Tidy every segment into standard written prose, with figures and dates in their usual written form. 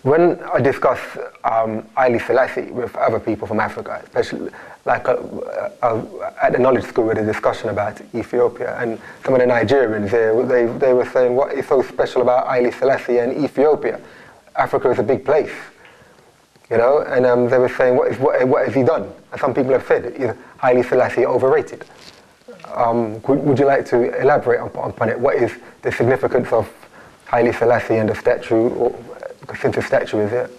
When I discuss Haile Selassie with other people from Africa, especially like at the knowledge school, we had a discussion about Ethiopia, and some of the Nigerians they were saying, what is so special about Haile Selassie and Ethiopia? Africa is a big place, you know, and they were saying, what has he done? And some people have said, is Haile Selassie overrated? Would you like to elaborate upon it? What is the significance of Haile Selassie and the statue, since the statue is here?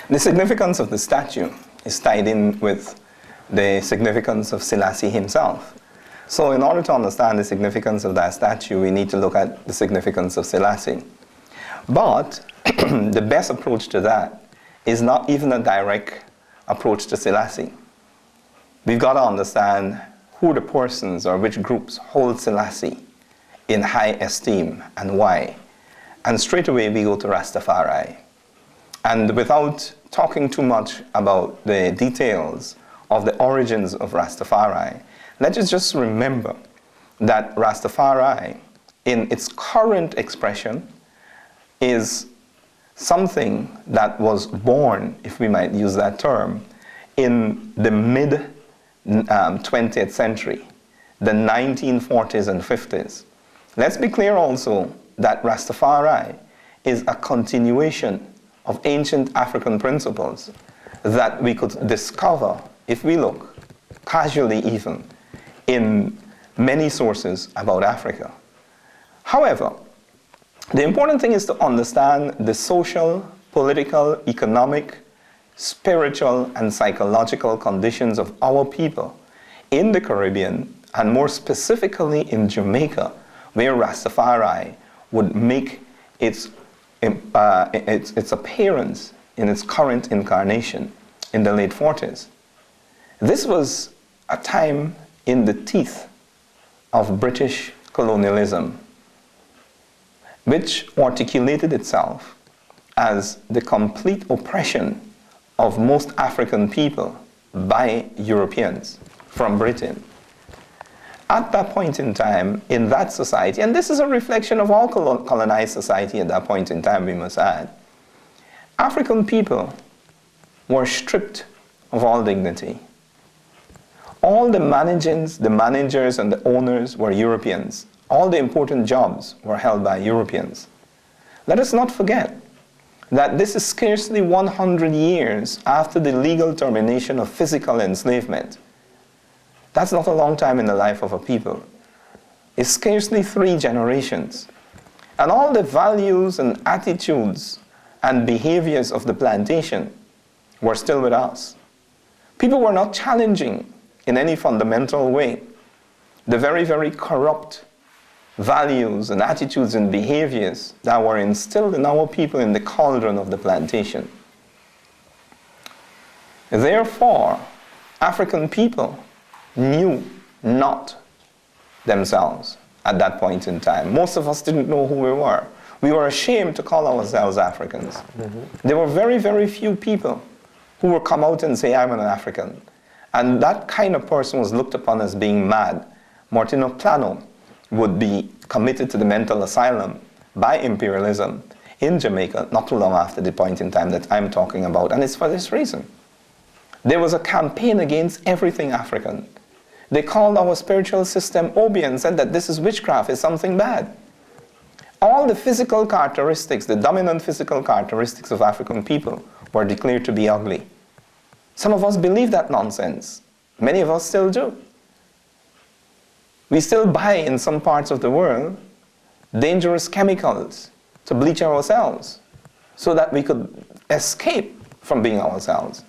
The significance of the statue is tied in with the significance of Selassie himself. So in order to understand the significance of that statue, we need to look at the significance of Selassie. But the best approach to that is not even a direct approach to Selassie. We've got to understand who the persons or which groups hold Selassie in high esteem and why. And straight away we go to Rastafari. And without talking too much about the details of the origins of Rastafari, let's just remember that Rastafari, in its current expression, is something that was born, if we might use that term, in the mid-20th century, the 1940s and 50s. Let's be clear also that Rastafari is a continuation of ancient African principles that we could discover, if we look casually even, in many sources about Africa. However, the important thing is to understand the social, political, economic, spiritual, and psychological conditions of our people in the Caribbean, and more specifically in Jamaica, where Rastafari would make its appearance in its current incarnation in the late 40s. This was a time in the teeth of British colonialism, which articulated itself as the complete oppression of most African people by Europeans from Britain. At that point in time, in that society, and this is a reflection of all colonized society at that point in time, we must add, African people were stripped of all dignity. All the managers and the owners were Europeans. All the important jobs were held by Europeans. Let us not forget that this is scarcely 100 years after the legal termination of physical enslavement. That's not a long time in the life of a people. It's scarcely 3 generations. And all the values and attitudes and behaviors of the plantation were still with us. People were not challenging in any fundamental way the very, very corrupt values and attitudes and behaviors that were instilled in our people in the cauldron of the plantation. Therefore, African people knew not themselves at that point in time. Most of us didn't know who we were. We were ashamed to call ourselves Africans. Mm-hmm. There were very, very few people who would come out and say, I'm an African. And that kind of person was looked upon as being mad. Martino Plano would be committed to the mental asylum by imperialism in Jamaica not too long after the point in time that I'm talking about. And it's for this reason. There was a campaign against everything African. They called our spiritual system Obi and said that this is witchcraft, is something bad. All the physical characteristics, the dominant physical characteristics of African people were declared to be ugly. Some of us believe that nonsense. Many of us still do. We still buy in some parts of the world dangerous chemicals to bleach ourselves so that we could escape from being ourselves.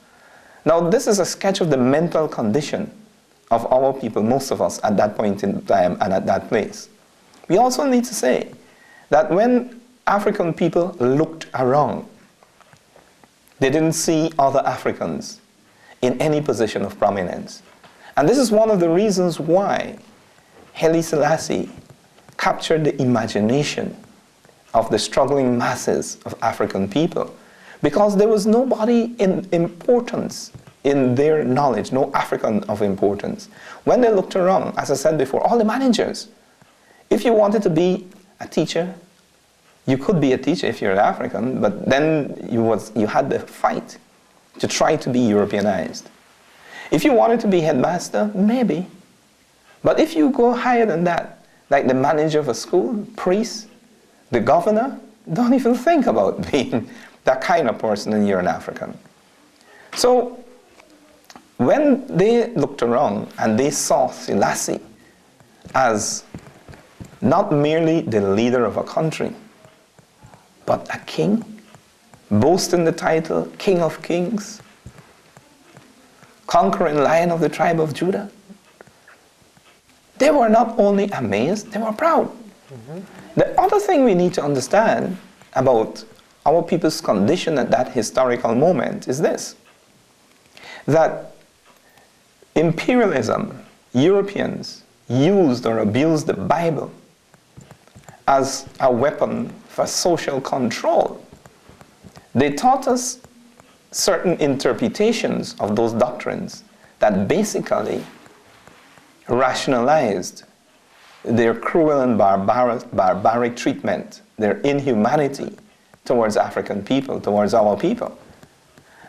Now, this is a sketch of the mental condition of our people, most of us, at that point in time and at that place. We also need to say that when African people looked around, they didn't see other Africans in any position of prominence. And this is one of the reasons why Haile Selassie captured the imagination of the struggling masses of African people, because there was nobody in importance in their knowledge, no African of importance. When they looked around, as I said before, all the managers, if you wanted to be a teacher, You could be a teacher if you're an African, but then you had the fight to try to be Europeanized. If you wanted to be headmaster, maybe. But if you go higher than that, like the manager of a school, priest, the governor, don't even think about being that kind of person and you're an African. So when they looked around and they saw Selassie as not merely the leader of a country, but a king, boasting the title King of Kings, conquering Lion of the tribe of Judah, they were not only amazed, they were proud. Mm-hmm. The other thing we need to understand about our people's condition at that historical moment is this, that imperialism, Europeans used or abused the Bible as a weapon for social control. They taught us certain interpretations of those doctrines that basically rationalized their cruel and barbaric treatment, their inhumanity towards African people, towards our people.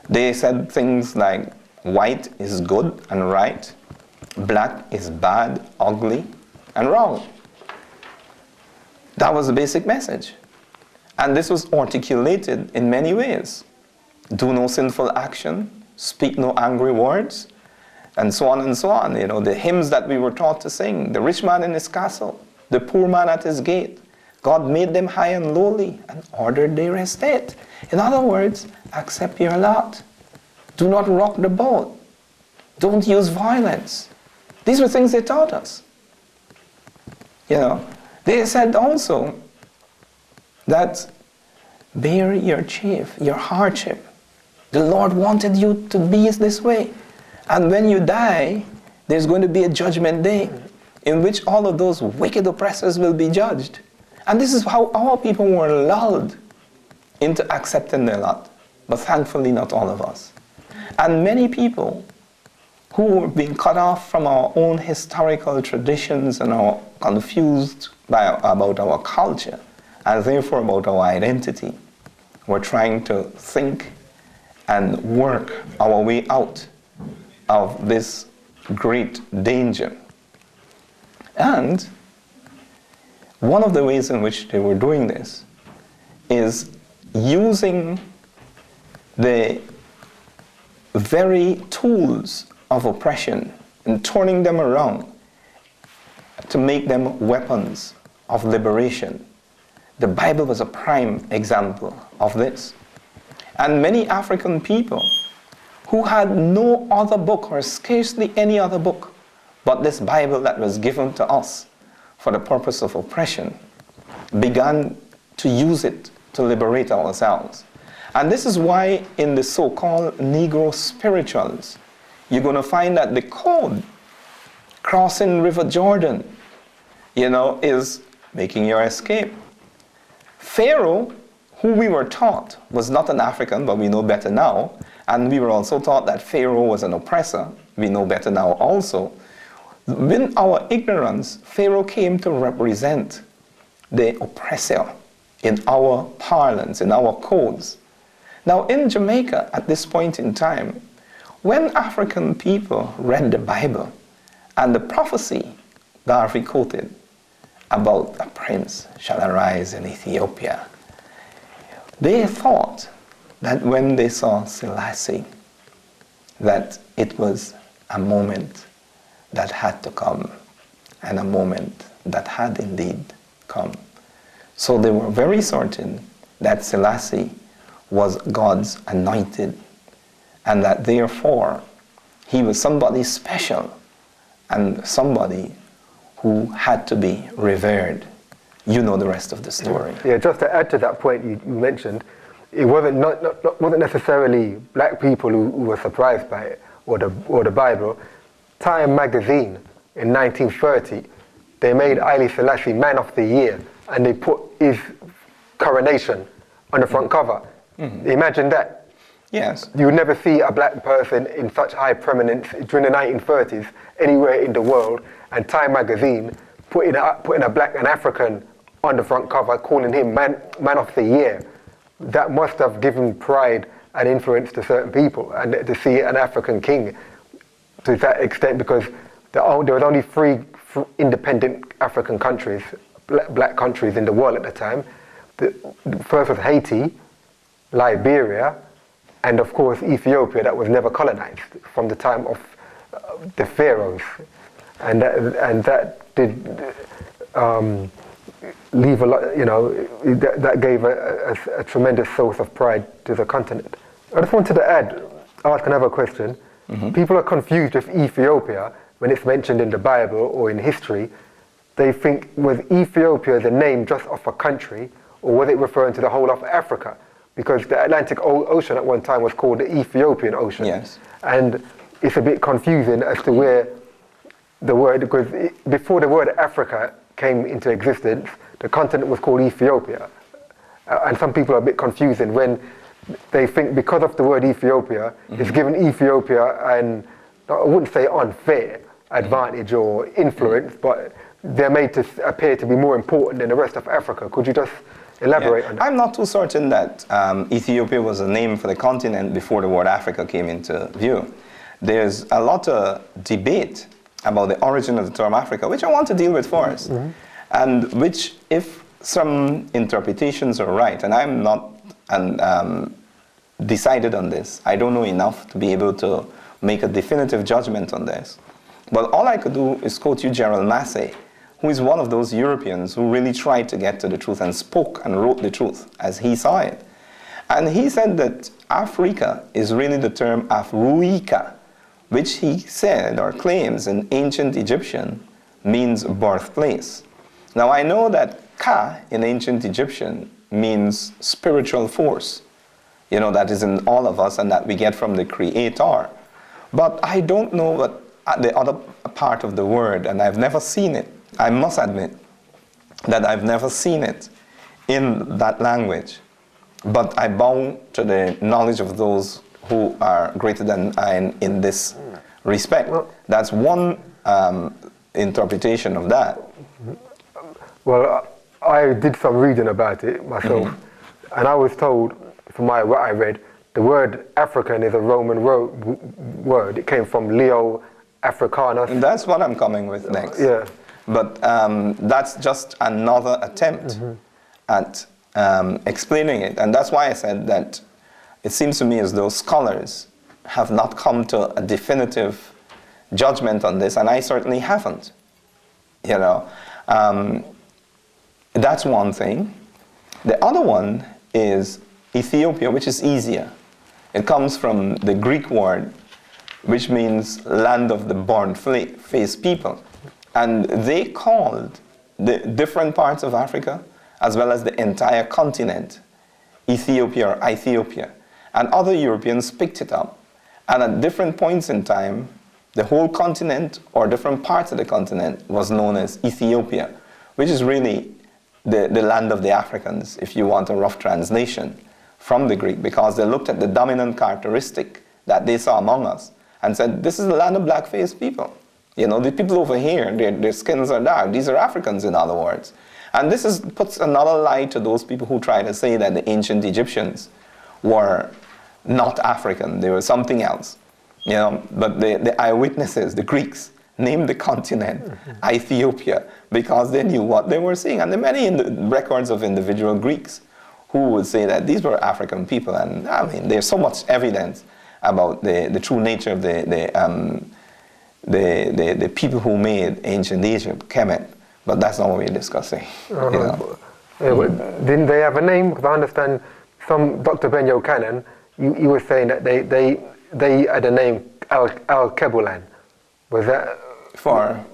They said things like white is good and right, black is bad, ugly, and wrong. That was the basic message. And this was articulated in many ways. Do no sinful action, speak no angry words, and so on and so on. You know, the hymns that we were taught to sing, the rich man in his castle, the poor man at his gate. God made them high and lowly and ordered their estate. In other words, accept your lot. Do not rock the boat. Don't use violence. These were things they taught us. You know, they said also that bear your chafe, your hardship. The Lord wanted you to be this way. And when you die, there's going to be a judgment day in which all of those wicked oppressors will be judged. And this is how our people were lulled into accepting their lot. But thankfully, not all of us. And many people who were being cut off from our own historical traditions and are confused about our culture, and therefore about our identity, were trying to think and work our way out of this great danger. And one of the ways in which they were doing this is using the very tools of oppression and turning them around to make them weapons of liberation. The Bible was a prime example of this. And many African people who had no other book or scarcely any other book but this Bible that was given to us for the purpose of oppression began to use it to liberate ourselves. And this is why in the so-called Negro spirituals, you're going to find that the code crossing River Jordan, you know, is making your escape. Pharaoh, who we were taught was not an African, but we know better now, and we were also taught that Pharaoh was an oppressor. We know better now also. In our ignorance, Pharaoh came to represent the oppressor in our parlance, in our codes. Now in Jamaica, at this point in time, when African people read the Bible and the prophecy Garvey quoted about a prince shall arise in Ethiopia, they thought that when they saw Selassie, that it was a moment that had to come, and a moment that had indeed come. So they were very certain that Selassie was God's anointed, and that therefore he was somebody special and somebody who had to be revered. You know the rest of the story. Yeah, just to add to that point you mentioned, it wasn't wasn't necessarily black people who were surprised by it or the Bible. Time magazine in 1930, they made Haile Selassie Man of the Year, and they put his coronation on the front cover. Mm-hmm. Imagine that. Yes. You would never see a black person in such high prominence during the 1930s anywhere in the world, and Time magazine putting an African on the front cover, calling him man of the year. That must have given pride and influence to certain people, and to see an African king to that extent, because there was only three independent African countries, black countries in the world at the time. The first was Haiti, Liberia, and of course Ethiopia, that was never colonized from the time of the pharaohs, and that did leave a lot. That gave a tremendous source of pride to the continent. I just wanted to ask another question. Mm-hmm. People are confused with Ethiopia when it's mentioned in the Bible or in history. They think, was Ethiopia the name just of a country, or was it referring to the whole of Africa? Because the Atlantic Ocean at one time was called the Ethiopian Ocean. Yes. And it's a bit confusing as to where the word, because before the word Africa came into existence, the continent was called Ethiopia. And some people are a bit confusing when they think because of the word Ethiopia, mm-hmm. it's given Ethiopia an, I wouldn't say unfair advantage or influence, but they're made to appear to be more important than the rest of Africa. Could you just elaborate on that? I'm not too certain that Ethiopia was a name for the continent before the word Africa came into view. There's a lot of debate about the origin of the term Africa, which I want to deal with first, mm-hmm. and which, if some interpretations are right, and I'm not decided on this, I don't know enough to be able to make a definitive judgment on this. But all I could do is quote you Gerald Massey, who is one of those Europeans who really tried to get to the truth and spoke and wrote the truth as he saw it. And he said that Africa is really the term Afruika, which he said or claims in ancient Egyptian means birthplace. Now I know that Ka in ancient Egyptian means spiritual force, that is in all of us and that we get from the Creator. But I don't know what the other part of the word, and I've never seen it. I must admit that I've never seen it in that language. But I bow to the knowledge of those who are greater than I in this respect. That's one interpretation of that. Well, I did some reading about it myself, mm-hmm. and I was told, from what I read, the word African is a Roman word. It came from Leo Africanus. And that's what I'm coming with next. Yeah. But that's just another attempt mm-hmm. at explaining it. And that's why I said that it seems to me as though scholars have not come to a definitive judgment on this, and I certainly haven't. That's one thing. The other one is Ethiopia, which is easier. It comes from the Greek word, which means land of the born-faced people. And they called the different parts of Africa, as well as the entire continent, Ethiopia or Ethiopia. And other Europeans picked it up. And at different points in time, the whole continent or different parts of the continent was known as Ethiopia, which is really the land of the Africans, if you want a rough translation from the Greek, because they looked at the dominant characteristic that they saw among us and said, this is the land of black-faced people. The people over here, their skins are dark. These are Africans, in other words. And this puts another lie to those people who try to say that the ancient Egyptians were not African. They were something else. But the eyewitnesses, the Greeks, named the continent Ethiopia because they knew what they were seeing. And there are many records of individual Greeks who would say that these were African people. And there's so much evidence about the true nature of the people who made ancient Egypt, Kemet. But that's not what we're discussing. Didn't they have a name? Because I understand Dr. Benyo Cannon, you were saying that they had a name, Al-Kebulan. Was that for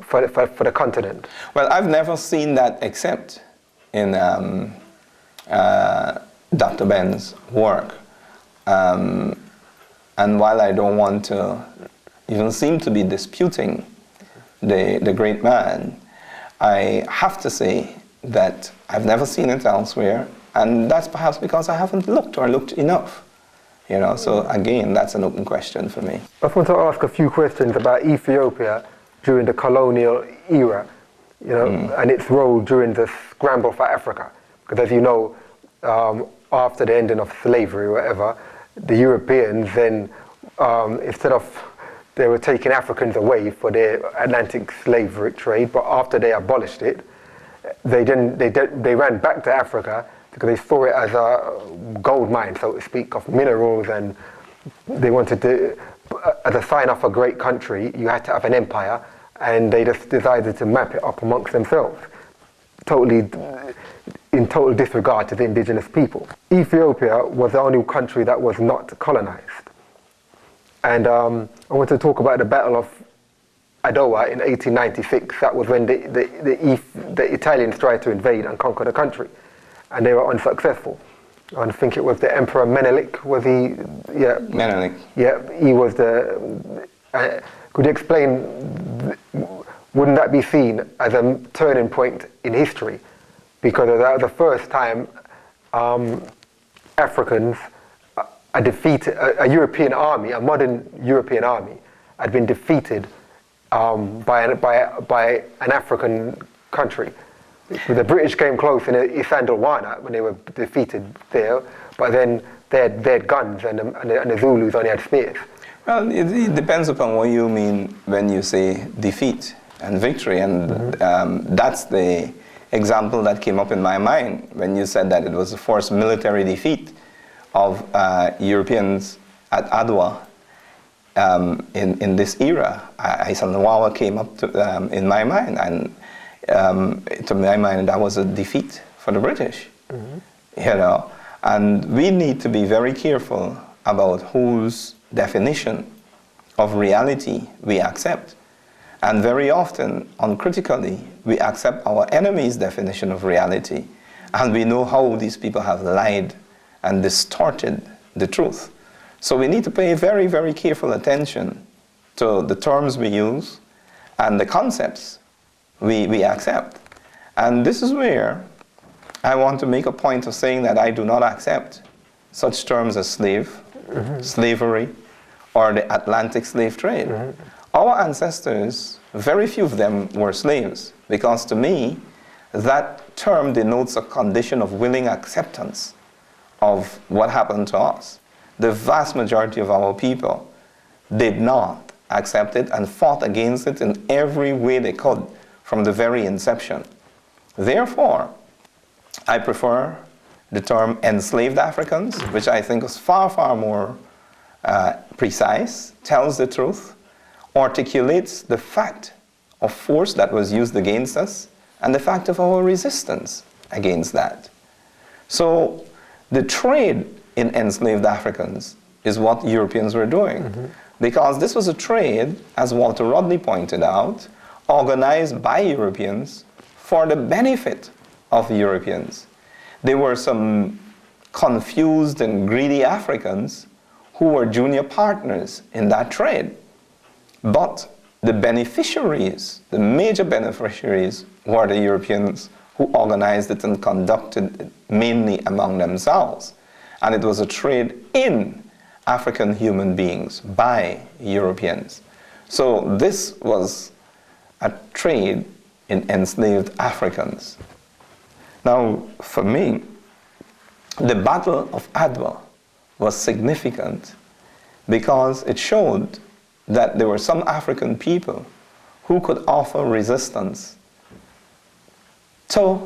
the continent? Well, I've never seen that except in Dr. Ben's work. And while I don't want to even seem to be disputing the great man, I have to say that I've never seen it elsewhere, and that's perhaps because I haven't looked enough. So again, that's an open question for me. I just want to ask a few questions about Ethiopia during the colonial era. you know, and its role during the scramble for Africa. Because as you know, after the ending of slavery or whatever, the Europeans then, instead of, they were taking Africans away for their Atlantic slave trade, but after they abolished it, they ran back to Africa because they saw it as a gold mine, so to speak, of minerals, and they wanted to, as a sign of a great country, you had to have an empire, and they just decided to map it up amongst themselves, in total disregard to the indigenous people. Ethiopia was the only country that was not colonized. And I want to talk about the Battle of Adwa in 1896. That was when the Italians tried to invade and conquer the country, and they were unsuccessful. I think it was the Emperor Menelik, was he? Yeah. Menelik. Yeah, he was the... could you explain, wouldn't that be seen as a turning point in history? Because that was the first time Africans had defeated, a European army, a modern European army, had been defeated by an African country. The British came close in Isandlwana when they were defeated there, but then they had guns and the Zulus only had spears. Well, it depends upon what you mean when you say defeat and victory, and that's the example that came up in my mind when you said that it was the first military defeat of Europeans at Adwa in this era. Isandlwana came up in my mind, and to my mind that was a defeat for the British. You know, and we need to be very careful about whose definition of reality we accept. And very often, uncritically, we accept our enemy's definition of reality. And we know how these people have lied and distorted the truth. So we need to pay very, very careful attention to the terms we use and the concepts we accept. And this is where I want to make a point of saying that I do not accept such terms as slave, slavery, or the Atlantic slave trade. Our ancestors, very few of them were slaves, because to me, that term denotes a condition of willing acceptance of what happened to us. The vast majority of our people did not accept it and fought against it in every way they could from the very inception. Therefore, I prefer the term enslaved Africans, which I think is far, far more precise, tells the truth, articulates the fact of force that was used against us, and the fact of our resistance against that. So the trade in enslaved Africans is what Europeans were doing. Because this was a trade, as Walter Rodney pointed out, organized by Europeans for the benefit of Europeans. There were some confused and greedy Africans who were junior partners in that trade. But the beneficiaries, the major beneficiaries, were the Europeans who organized it and conducted it mainly among themselves. And it was a trade in African human beings by Europeans. So this was a trade in enslaved Africans. Now, for me, the Battle of Adwa was significant because it showed that there were some African people who could offer resistance to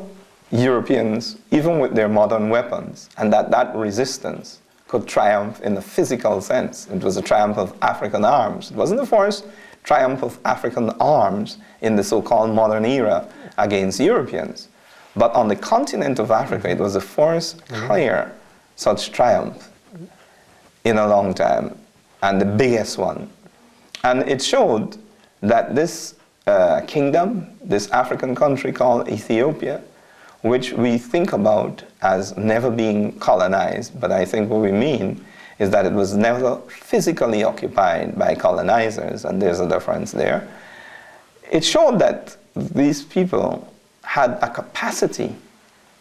Europeans, even with their modern weapons, and that resistance could triumph in a physical sense. It was a triumph of African arms. It wasn't the first triumph of African arms in the so-called modern era against Europeans. But on the continent of Africa, it was the first clear such triumph in a long time, and the biggest one. And it showed that this kingdom, this African country called Ethiopia, which we think about as never being colonized, but I think what we mean is that it was never physically occupied by colonizers, and there's a difference there. It showed that these people had a capacity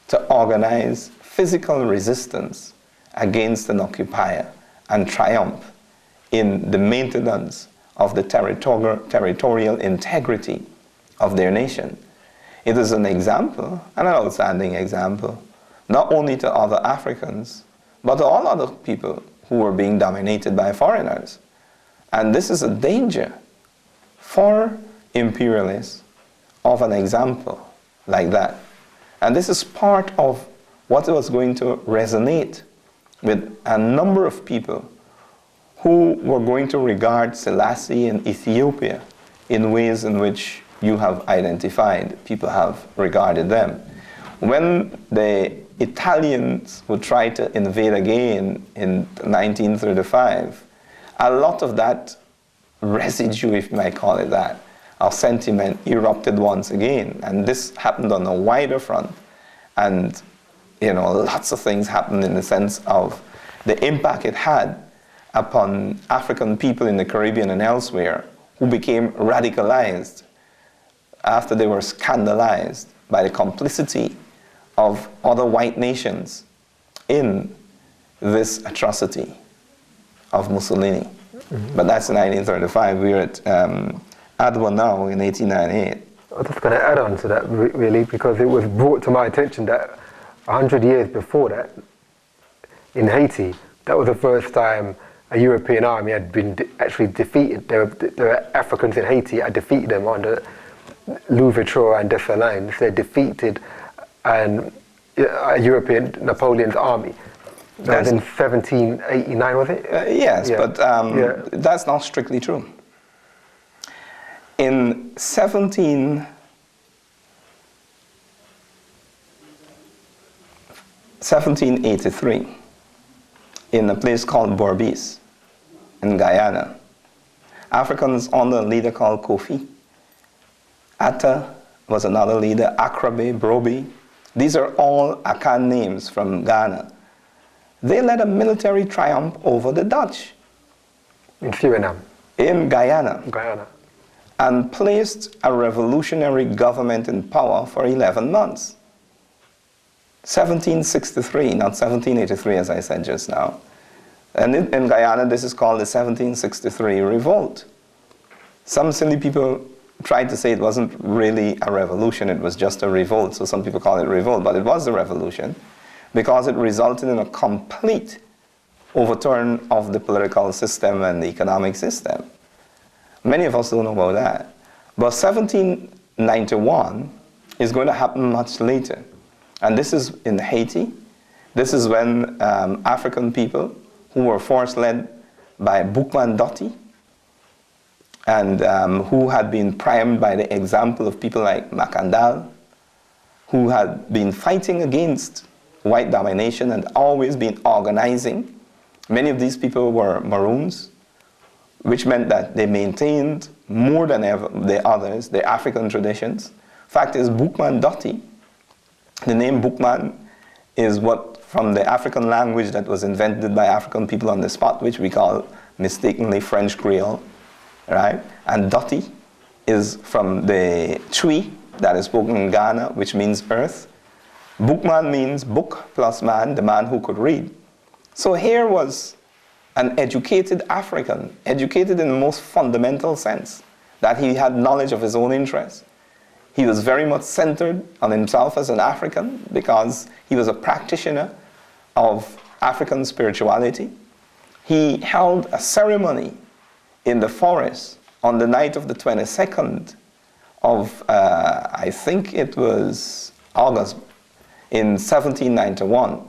to organize physical resistance against an occupier and triumph in the maintenance of the territorial integrity of their nation. It is an example, and an outstanding example, not only to other Africans, but to all other people who were being dominated by foreigners. And this is a danger for imperialists of an example like that. And this is part of what was going to resonate with a number of people who were going to regard Selassie and Ethiopia in ways in which you have identified, people have regarded them. When the Italians would try to invade again in 1935, a lot of that residue, if you might call it that, of sentiment erupted once again. And this happened on a wider front. And, lots of things happened in the sense of the impact it had upon African people in the Caribbean and elsewhere who became radicalized after they were scandalized by the complicity of other white nations in this atrocity of Mussolini. Mm-hmm. But that's in 1935. We're at Adwa now in 1898. I was just going to add on to that, really, because it was brought to my attention that 100 years before that, in Haiti, that was the first time a European army had been actually defeated. There were Africans in Haiti had defeated them under Louverture and Dessalines. They defeated a European Napoleon's army. That was in 1789, was it? Yes, yeah. But that's not strictly true. In 1783, in a place called Borbis, in Guyana, Africans under a leader called Kofi. Atta was another leader, Akrabe, Brobi. These are all Akan names from Ghana. They led a military triumph over the Dutch. In Suriname? In Guyana. Guyana. And placed a revolutionary government in power for 11 months. 1763, not 1783 as I said just now. And in Guyana, this is called the 1763 revolt. Some silly people tried to say it wasn't really a revolution, it was just a revolt. So some people call it revolt, but it was a revolution because it resulted in a complete overturn of the political system and the economic system. Many of us don't know about that. But 1791 is going to happen much later. And this is in Haiti. This is when African people who were force-led by Boukman Dotti and who had been primed by the example of people like Macandal, who had been fighting against white domination and always been organizing. Many of these people were Maroons, which meant that they maintained more than ever the others, the African traditions. Fact is, Boukman Dotti, the name Boukman is from the African language that was invented by African people on the spot, which we call mistakenly French Creole, right? And Dotti is from the Twi that is spoken in Ghana, which means earth. Boukman means book plus man, the man who could read. So here was an educated African, educated in the most fundamental sense, that he had knowledge of his own interests. He was very much centered on himself as an African because he was a practitioner of African spirituality. He held a ceremony in the forest on the night of the 22nd of, I think it was August in 1791,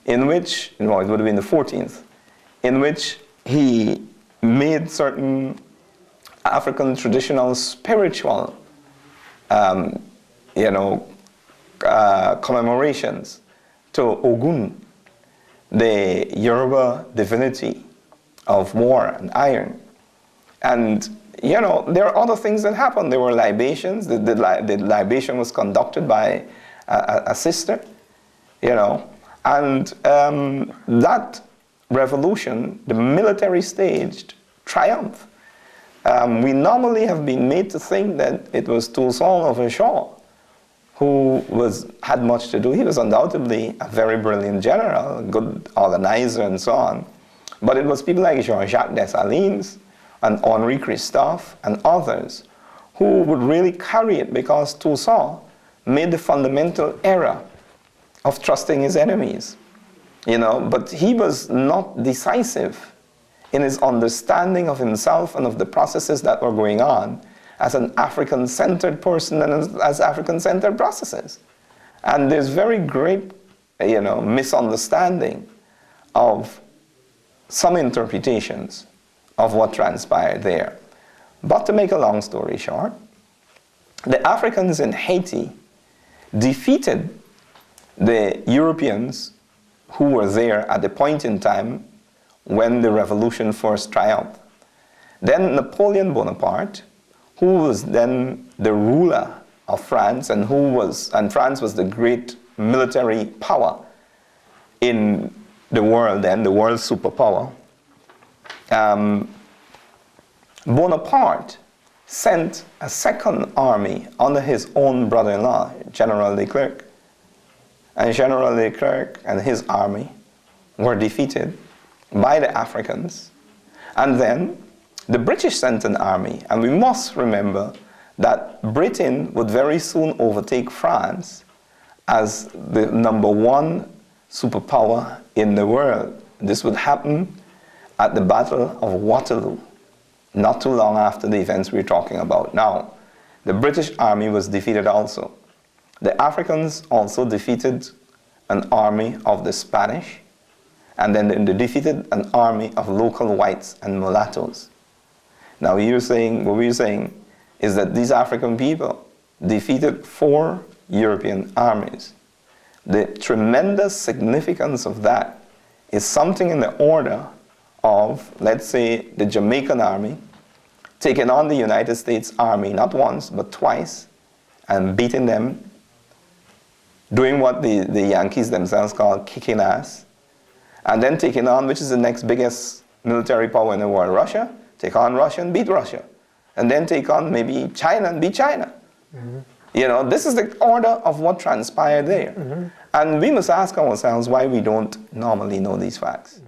in which, it would have been the 14th, in which he made certain African traditional spiritual commemorations to Ogun, the Yoruba divinity of war and iron. And, there are other things that happened. There were libations. The libation was conducted by a sister, And that revolution, the military staged triumph, we normally have been made to think that it was Toussaint Louverture who had much to do. He was undoubtedly a very brilliant general, a good organizer and so on. But it was people like Jean-Jacques Dessalines and Henri Christophe and others who would really carry it because Toussaint made the fundamental error of trusting his enemies. But he was not decisive in his understanding of himself and of the processes that were going on as an African-centered person and as African-centered processes. And there's very great, misunderstanding of some interpretations of what transpired there. But to make a long story short, the Africans in Haiti defeated the Europeans who were there at the point in time when the revolution first triumphed. Then Napoleon Bonaparte, who was then the ruler of France and France was the great military power in the world then, the world superpower. Bonaparte sent a second army under his own brother-in-law, General Leclerc. And General Leclerc and his army were defeated by the Africans. And then the British sent an army. And we must remember that Britain would very soon overtake France as the #1 superpower in the world. This would happen at the Battle of Waterloo, not too long after the events we're talking about now. The British army was defeated also. The Africans also defeated an army of the Spanish, and then they defeated an army of local whites and mulattoes. Now what we're saying is that these African people defeated 4 European armies. The tremendous significance of that is something in the order of, let's say, the Jamaican army taking on the United States Army not once but twice and beating them, doing what the Yankees themselves call kicking ass, and then taking on, which is the next biggest military power in the world, Russia, take on Russia and beat Russia, and then take on maybe China and beat China. Mm-hmm. This is the order of what transpired there. Mm-hmm. And we must ask ourselves why we don't normally know these facts.